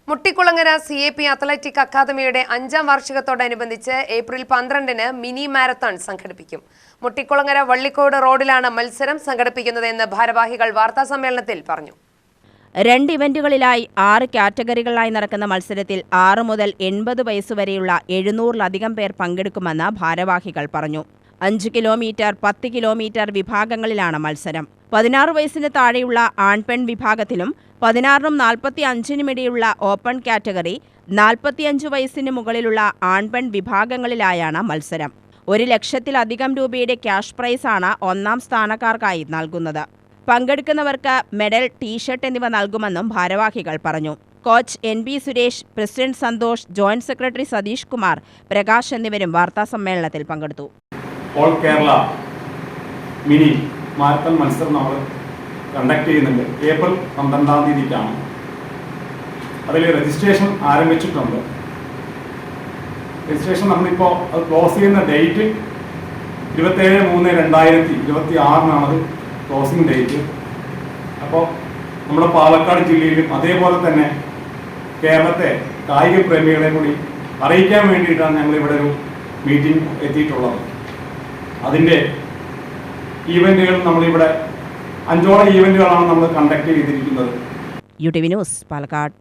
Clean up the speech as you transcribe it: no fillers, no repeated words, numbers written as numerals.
Muttikulangara CAP athletic അക്കാദമിയുടെ 5ാം വാർഷികത്തോടനുബന്ധിച്ച് April 12-ന് mini marathon സംഘടിപ്പിക്കും. മുട്ടിക്കുളങ്ങര വള്ളിക്കോട് റോഡിലാണ് മത്സരം സംഘടിപ്പിക്കുന്നതെന്ന് ഭാരവാഹികൾ വാർത്താസമ്മേളനത്തിൽ പറഞ്ഞു. 2 ഇവന്റുകളിലായി 6 കാറ്റഗറികളായി നടക്കുന്ന മത്സരത്തിൽ 6 മുതൽ 80 വയസ്സുവരെയുള്ള 700-ലധികം പേർ പങ്കെടുക്കുമെന്ന് ഭാരവാഹികൾ പറഞ്ഞു. 5 കിലോമീറ്റർ, 10 കിലോമീറ്റർ വിഭാഗങ്ങളിലാണ് മത്സരം. 16 വയസ്സിന് താഴെയുള്ള ആൺപെൺ വിഭാഗത്തിലും 16-നും 45-നും ഇടയിലുള്ള ഓപ്പൺ കാറ്റഗറി, 45 വയസ്സിന് മുകളിലുള്ള ആൺപെൺ വിഭാഗങ്ങളിലായാണ് മത്സരം. 1 ലക്ഷത്തിലധികം രൂപയുടെ ക്യാഷ് പ്രൈസാണ് 1ാം സ്ഥാനക്കാർക്കായി നൽകുന്നത്. പങ്കെടുക്കുന്നവർക്ക് മെഡൽ, ടീഷർട്ട് എന്നിവ നൽകുമെന്നും ഭാരവാഹികൾ പറഞ്ഞു. Coach NB Suresh, president Santhosh, joint secretary Satheesh Kumar, Prakash എന്നിവരും വാർത്താസമ്മേളനത്തിൽ പങ്കെടുത്തു. ഓൾ കേരള മിനി മാരത്തൺ മത്സരം നമ്മൾ കണ്ടക്ട് ചെയ്യുന്നുണ്ട്. ഏപ്രിൽ 12-ാം തീയതിക്കാണ്. അതിൽ രജിസ്ട്രേഷൻ ആരംഭിച്ചിട്ടുണ്ട്. രജിസ്ട്രേഷൻ നമ്മളിപ്പോൾ അത് ക്ലോസ് ചെയ്യുന്ന ഡേറ്റ് 27/3/2026 അത് ക്ലോസിംഗ് ഡേറ്റ്. അപ്പോൾ നമ്മുടെ പാലക്കാട് ജില്ലയിലും അതേപോലെ തന്നെ കേരളത്തെ കായിക പ്രേമികളെ കൂടി അറിയിക്കാൻ വേണ്ടിയിട്ടാണ് ഞങ്ങളിവിടെ ഒരു മീറ്റിംഗ് എത്തിയിട്ടുള്ളത്. അതിൻ്റെ ഈവൻറ്റുകൾ നമ്മളിവിടെ 5ഓളം ഈവൻറ്റുകളാണ് നമ്മൾ കണ്ടക്ട് ചെയ്തിരിക്കുന്നത്. UTV news, Palakkad.